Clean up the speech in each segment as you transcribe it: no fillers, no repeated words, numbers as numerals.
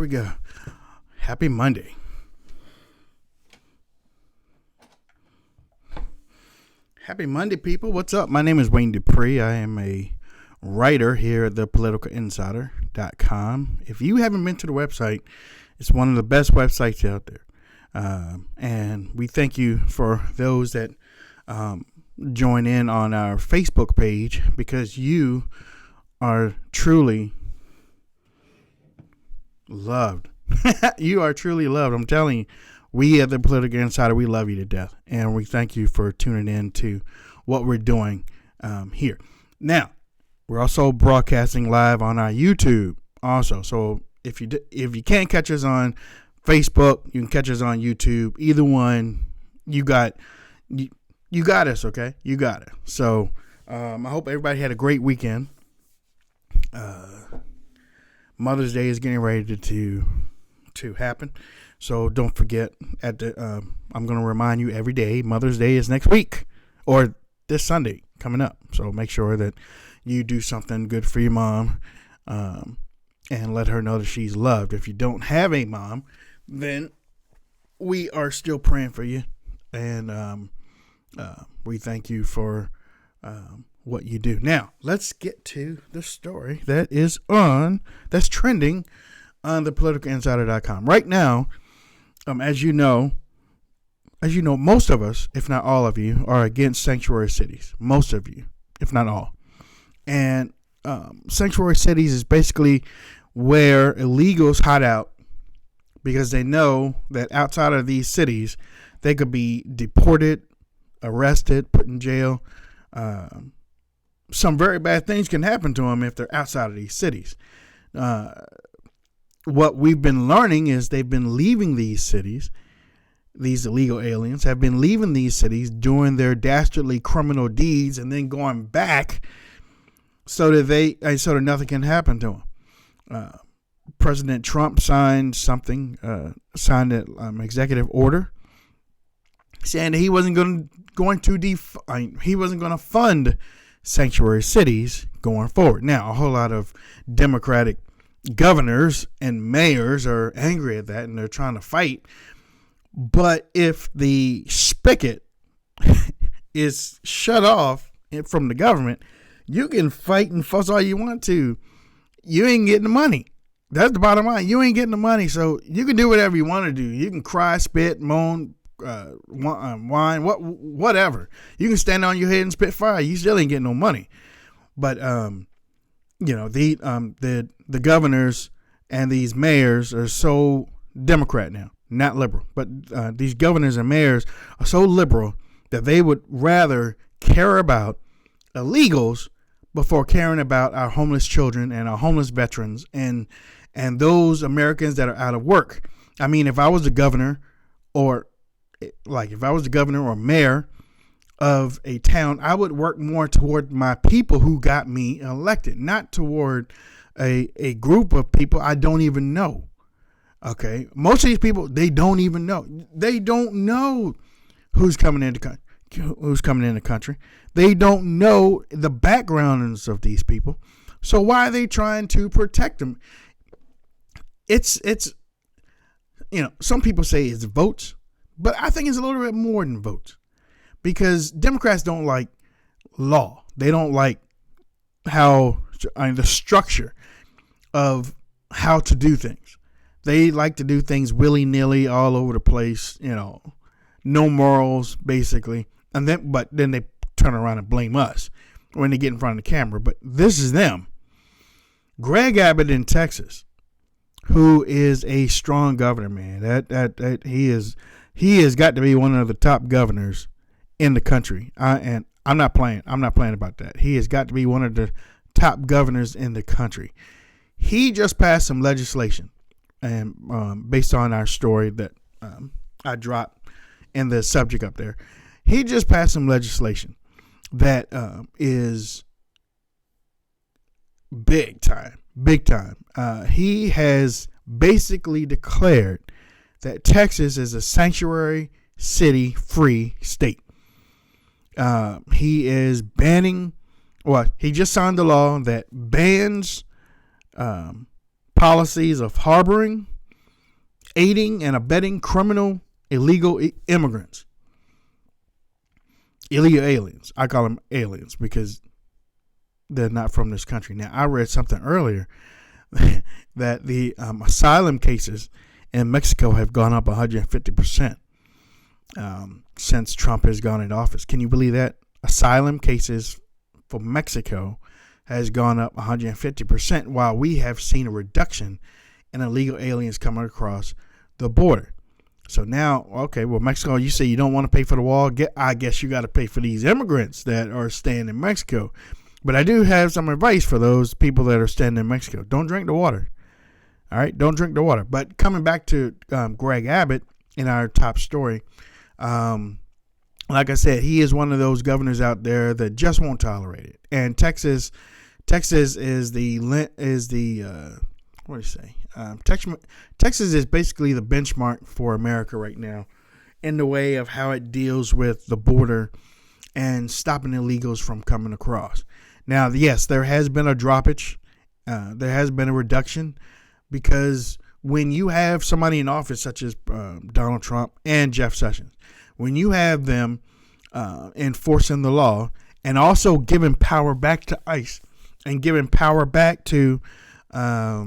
we go. Happy Monday. Happy Monday, people. What's up? My name is Wayne Dupree. I am a writer here at thepoliticalinsider.com. If you haven't been to the website, it's one of the best websites out there. And we thank you for those that join in on our Facebook page, because you are truly loved. You are truly loved. I'm telling you, we at the Political Insider, we love you to death. And we thank you for tuning in to what we're doing here. Now, we're also broadcasting live on our YouTube also. So if you can't catch us on Facebook, you can catch us on YouTube. Either one, you got us, okay? You got it. So I hope everybody had a great weekend. Mother's Day is getting ready to happen. So don't forget, I'm going to remind you every day, Mother's Day is next week or this Sunday coming up. So make sure that you do something good for your mom and let her know that she's loved. If you don't have a mom, then we are still praying for you. And we thank you for what you do. Now, let's get to the story that's trending on thepoliticalinsider.com. Right now, as you know, most of us, if not all of you, are against sanctuary cities. Most of you, if not all. And sanctuary cities is basically where illegals hide out because they know that outside of these cities, they could be deported, arrested, put in jail. Some very bad things can happen to them if they're outside of these cities. What we've been learning is they've been leaving these cities. These illegal aliens have been leaving these cities, doing their dastardly criminal deeds, and then going back so that nothing can happen to them. President Trump signed an executive order saying that he wasn't going to fund sanctuary cities going forward. Now, a whole lot of Democratic governors and mayors are angry at that, and they're trying to fight. But if the spigot is shut off from the government, you can fight and fuss all you want to. You ain't getting the money. That's the bottom line. You ain't getting the money, so you can do whatever you want to do. You can cry, spit, moan, whine, whatever. You can stand on your head and spit fire. You still ain't getting no money. But the governors and these mayors are so Democrat now, not liberal. But these governors and mayors are so liberal that they would rather care about illegals before caring about our homeless children and our homeless veterans and those Americans that are out of work. I mean, if I was the governor or mayor of a town, I would work more toward my people who got me elected, not toward a group of people I don't even know. Okay. Most of these people, they don't even know. They don't know who's coming in the country. They don't know the backgrounds of these people. So why are they trying to protect them? It's some people say it's votes, but I think it's a little bit more than votes, because Democrats don't like law. They don't like the structure of how to do things. They like to do things willy-nilly all over the place, no morals, basically. But then they turn around and blame us when they get in front of the camera. But this is them. Greg Abbott in Texas, who is a strong governor, man. That he has got to be one of the top governors in the country. And I'm not playing about that. He has got to be one of the top governors in the country. He just passed some legislation, and based on our story that I dropped in the subject up there, he just passed some legislation that is big time. He has basically declared that Texas is a sanctuary city free state. He is banning, he just signed a law that bans policies of harboring, aiding and abetting criminal illegal immigrants, illegal aliens. I call them aliens because they're not from this country. Now, I read something earlier that the asylum cases in Mexico have gone up 150% since Trump has gone into office. Can you believe that? Asylum cases for Mexico has gone up 150%, while we have seen a reduction in illegal aliens coming across the border. So now, okay, well, Mexico, you say you don't want to pay for the wall. I guess you got to pay for these immigrants that are staying in Mexico. But I do have some advice for those people that are staying in Mexico. Don't drink the water. All right, don't drink the water. But coming back to Greg Abbott in our top story, like I said, he is one of those governors out there that just won't tolerate it. And Texas is the what do you say? Texas is basically the benchmark for America right now in the way of how it deals with the border and stopping illegals from coming across. Now, yes, there has been a droppage. There has been a reduction because when you have somebody in office such as Donald Trump and Jeff Sessions, when you have them enforcing the law and also giving power back to ICE and giving power back to law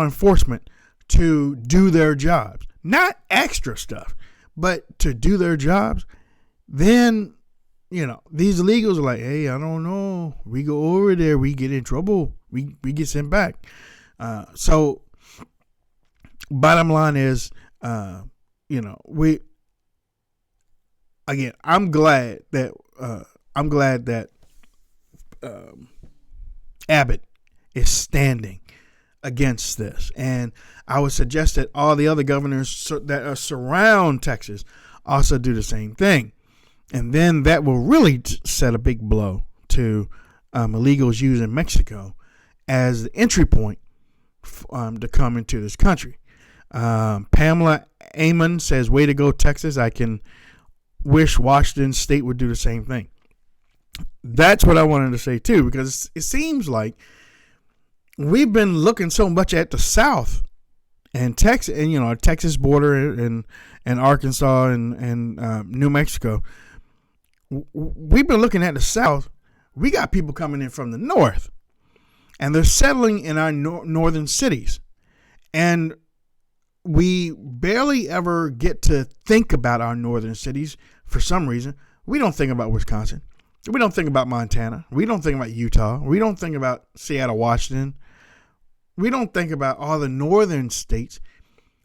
enforcement to do their jobs, not extra stuff, but to do their jobs, then, these illegals are like, hey, I don't know. We go over there, we get in trouble. We get sent back. So bottom line is, I'm glad that Abbott is standing against this, and I would suggest that all the other governors that surround Texas also do the same thing, and then that will really set a big blow to illegals using Mexico as the entry point to come into this country. Pamela Amon says, "Way to go, Texas! I can wish Washington State would do the same thing." That's what I wanted to say too, because it seems like we've been looking so much at the South and Texas, and Texas border and Arkansas and New Mexico. We've been looking at the South. We got people coming in from the North, and they're settling in our northern cities, and we barely ever get to think about our northern cities. For some reason, we don't think about Wisconsin. We don't think about Montana. We don't think about Utah. We don't think about Seattle, Washington. We don't think about all the northern states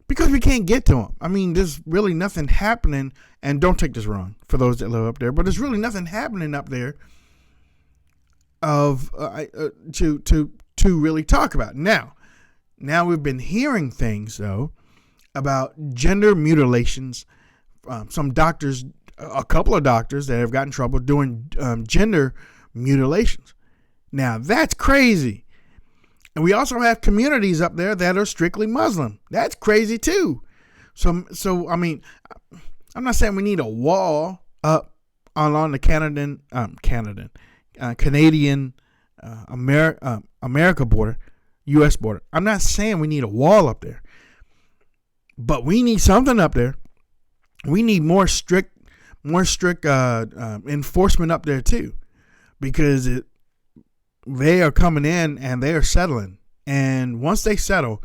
because we can't get to them. I mean, there's really nothing happening, and don't take this wrong for those that live up there, but there's really nothing happening up there to really talk about. Now we've been hearing things though about gender mutilations. Some doctors, a couple of doctors that have gotten in trouble doing gender mutilations. Now that's crazy. And we also have communities up there that are strictly Muslim. That's crazy too. So I mean, I'm not saying we need a wall up along the Canadian America border, U.S. border. I'm not saying we need a wall up there, but we need something up there. We need more strict enforcement up there too, because they are coming in and they are settling. And once they settle,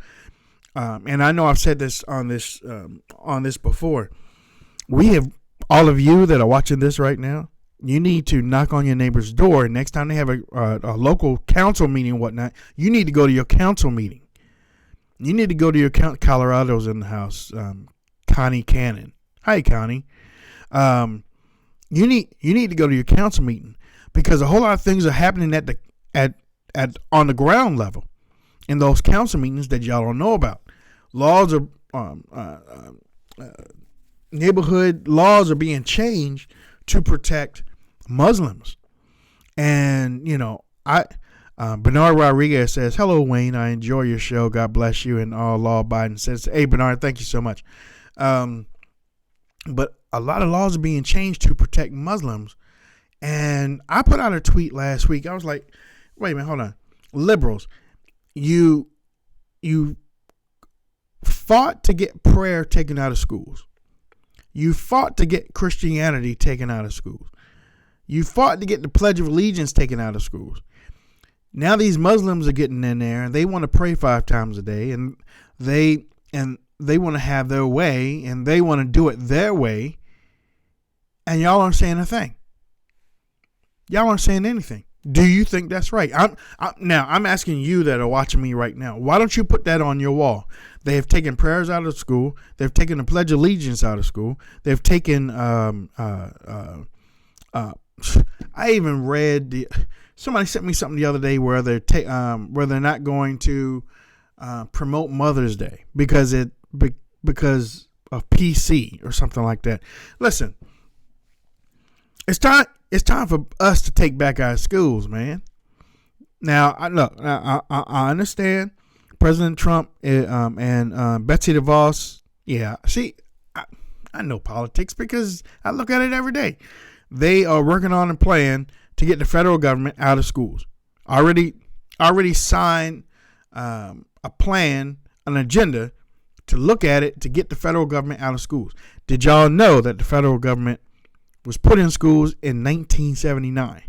and I know I've said this on this before, we have, all of you that are watching this right now, you need to knock on your neighbor's door. Next time they have a local council meeting and whatnot, you need to go to your council meeting. You need to go to your Colorado's in the house, Connie Cannon. Hi, Connie. You need to go to your council meeting, because a whole lot of things are happening on the ground level in those council meetings that y'all don't know about. Laws are neighborhood laws are being changed to protect Muslims, and Bernard Rodriguez says, "Hello, Wayne. I enjoy your show. God bless you and all law-abiding citizens." Hey, Bernard, thank you so much. But a lot of laws are being changed to protect Muslims. And I put out a tweet last week. I was like, wait a minute, hold on. Liberals, you fought to get prayer taken out of schools. You fought to get Christianity taken out of schools. You fought to get the Pledge of Allegiance taken out of schools. Now these Muslims are getting in there and they want to pray 5 times a day, and they want to have their way, and they want to do it their way. And y'all aren't saying a thing. Y'all aren't saying anything. Do you think that's right? I'm asking you that are watching me right now. Why don't you put that on your wall? They have taken prayers out of school. They've taken the Pledge of Allegiance out of school. They've taken. I even read somebody sent me something the other day where they're not going to promote Mother's Day because of PC or something like that. Listen, it's time for us to take back our schools, man. Now, I understand President Trump and Betsy DeVos. Yeah, see, I know politics because I look at it every day. They are working on a plan to get the federal government out of schools. Already signed a plan, an agenda to look at it to get the federal government out of schools. Did y'all know that the federal government was put in schools in 1979?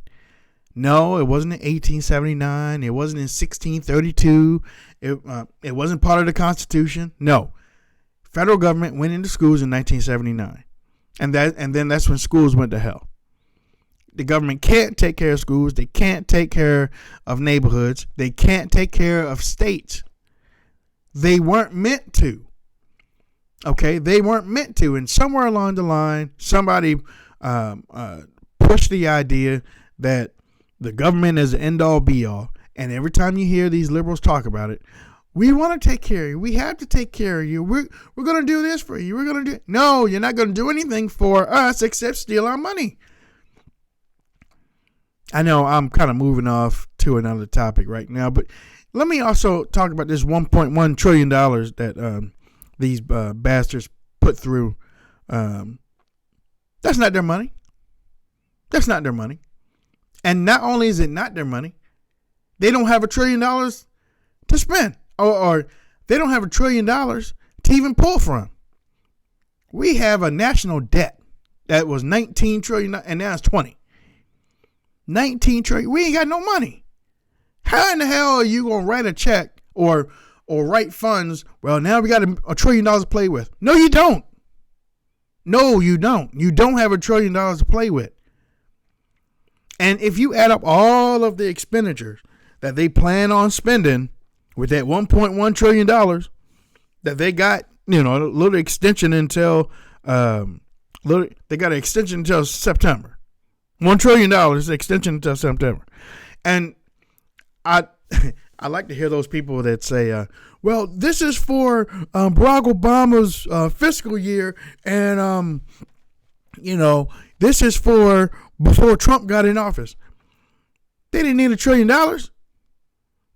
No, it wasn't in 1879. It wasn't in 1632. It wasn't part of the Constitution. No, federal government went into schools in 1979, and then that's when schools went to hell. The government can't take care of schools. They can't take care of neighborhoods. They can't take care of states. They weren't meant to. Okay, they weren't meant to. And somewhere along the line, somebody pushed the idea that the government is the end all be all. And every time you hear these liberals talk about it, we want to take care of you. We have to take care of you. We're going to do this for you. We're going to do. No, you're not going to do anything for us except steal our money. I know I'm kind of moving off to another topic right now, but let me also talk about this $1.1 trillion that these bastards put through. That's not their money. That's not their money. And not only is it not their money, they don't have $1 trillion to spend, or they don't have $1 trillion to even pull from. We have a national debt that was 19 trillion, and now it's 20. 19 trillion. We ain't got no money. How in the hell are you gonna write a check or write funds? Well, now we got $1 trillion to play with. No, you don't. No, you don't. You don't have $1 trillion to play with. And if you add up all of the expenditures that they plan on spending with that $1.1 trillion that they got, a little extension until they got an extension until September. $1 trillion extension until September. And I like to hear those people that say, well, this is for Barack Obama's fiscal year, and this is for before Trump got in office. They didn't need $1 trillion.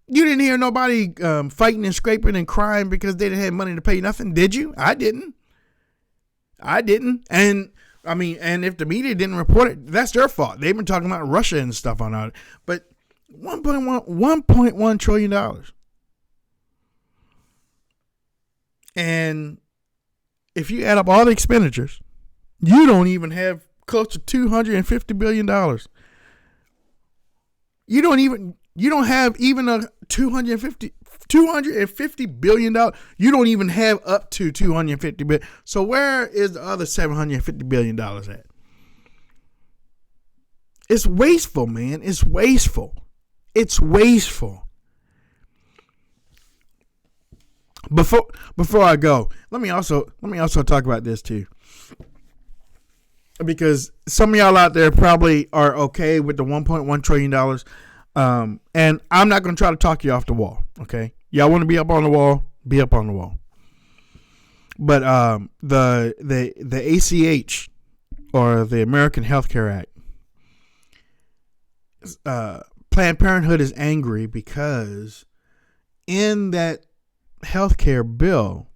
You didn't hear nobody fighting and scraping and crying because they didn't have money to pay nothing, did you? I didn't. And if the media didn't report it, that's their fault. They've been talking about Russia and stuff on it. But $1.1 trillion. And if you add up all the expenditures, you don't even have close to $250 billion. You don't have even a $250 billion. You don't even have up to $250 billion. So where is the other $750 billion at? It's wasteful, man. It's wasteful. It's wasteful. Before I go, let me also talk about this too. Because some of y'all out there probably are okay with the $1.1 trillion. And I'm not going to try to talk you off the wall. Okay. Y'all want to be up on the wall? Be up on the wall. But the ACH, or the American Health Care Act, Planned Parenthood is angry because in that health care bill,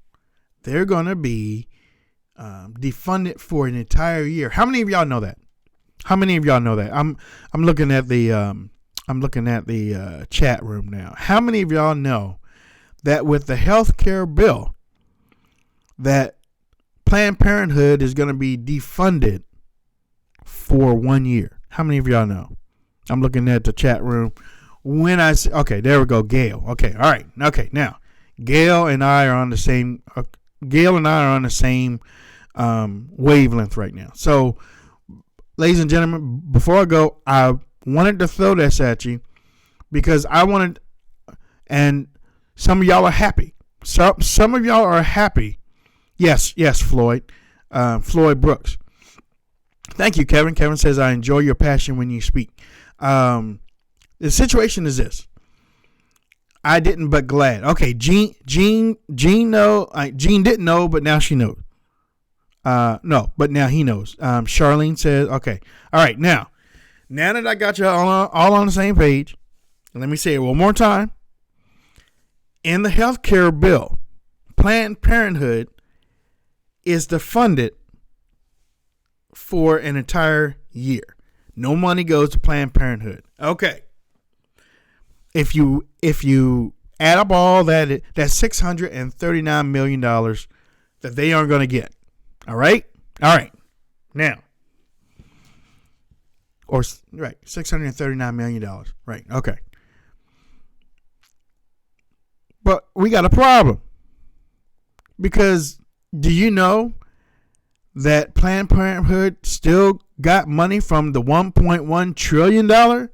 they're going to be defunded for an entire year. How many of y'all know that? I'm looking at the chat room now. How many of y'all know that with the health care bill, that Planned Parenthood is going to be defunded for 1 year. How many of y'all know? I'm looking at the chat room. When I say, okay, there we go, Gail. Okay, all right. Okay, now Gail and I are on the same. Wavelength right now. So, ladies and gentlemen, before I go, I wanted to throw this at you because I wanted, and some of y'all are happy. Some of y'all are happy. Yes, Floyd. Floyd Brooks. Thank you, Kevin. Kevin says, I enjoy your passion when you speak. The situation is this. I didn't, but glad. Okay, Jean didn't know, but now she knows. No, but now he knows. Charlene says, okay. All right, now that I got you all on the same page, let me say it one more time. In the healthcare bill, Planned Parenthood is defunded for an entire year. No money goes to Planned Parenthood. Okay. If you add up all that's $639 million that they aren't going to get. All right. Now, or right, $639 million. Right. Okay. But we got a problem because do you know that Planned Parenthood still got money from the $1.1 trillion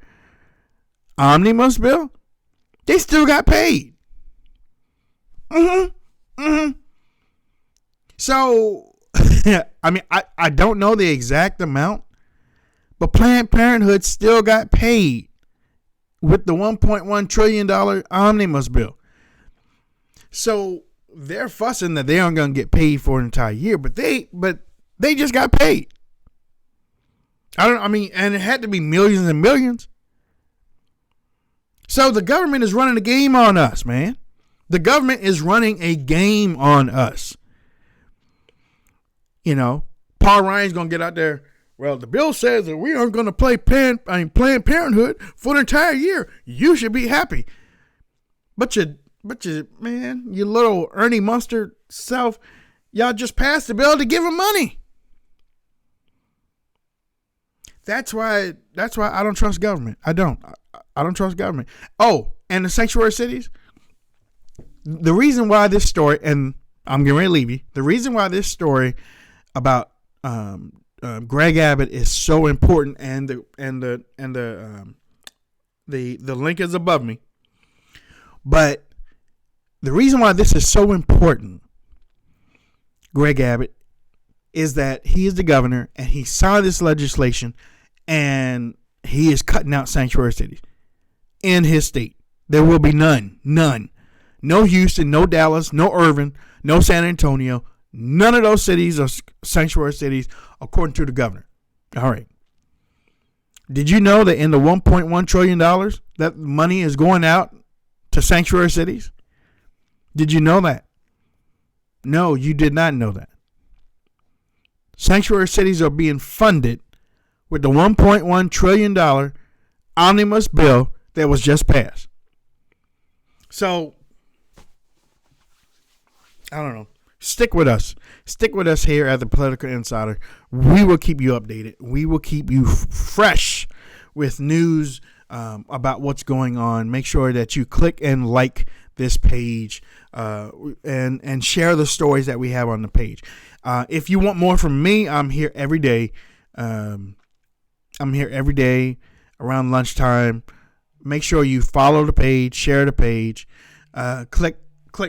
omnibus bill? They still got paid. So, I mean, I don't know the exact amount, but Planned Parenthood still got paid with the $1.1 trillion omnibus bill. So they're fussing that they aren't going to get paid for an entire year, but they just got paid. And it had to be millions and millions. So the government is running a game on us, man. The government is running a game on us. You know, Paul Ryan's going to get out there. Well, the bill says that we aren't going to play Planned Parenthood for the entire year. You should be happy. But you, man, you little Ernie Mustard self, y'all just passed the bill to give them money. That's why I don't trust government. I don't trust government. Oh, and the sanctuary cities. The reason why this story, and I'm getting ready to leave you. The reason why this story about Greg Abbott is so important, and the link is above me. But the reason why this is so important, Greg Abbott, is that he is the governor and he signed this legislation, and he is cutting out sanctuary cities in his state. There will be none. No Houston, no Dallas, no Irvin, no San Antonio. None of those cities are sanctuary cities, according to the governor. All right. Did you know that in the $1.1 trillion, that money is going out to sanctuary cities? Did you know that? No, you did not know that. Sanctuary cities are being funded with the $1.1 trillion omnibus bill that was just passed. So, I don't know. Stick with us. Stick with us here at the Political Insider. We will keep you updated. We will keep you fresh with news about what's going on. Make sure that you click and like this page and share the stories that we have on the page. If you want more from me, I'm here every day. I'm here every day around lunchtime. Make sure you follow the page, share the page, click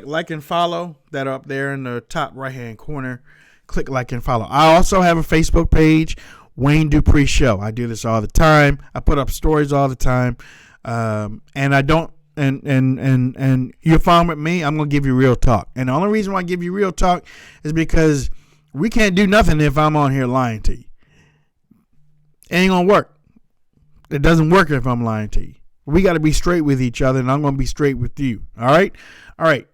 like and follow that are up there in the top right hand corner. Click like and follow. I also have a Facebook page, Wayne Dupree Show. I do this all the time. I put up stories all the time, and I don't. And you're fine with me. I'm gonna give you real talk. And the only reason why I give you real talk is because we can't do nothing if I'm on here lying to you. It ain't gonna work. It doesn't work if I'm lying to you. We got to be straight with each other, and I'm going to be straight with you. All right?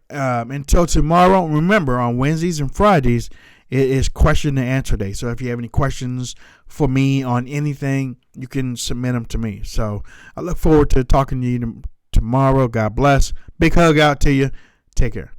Until tomorrow, remember, on Wednesdays and Fridays, it is question and answer day. So if you have any questions for me on anything, you can submit them to me. So I look forward to talking to you tomorrow. God bless. Big hug out to you. Take care.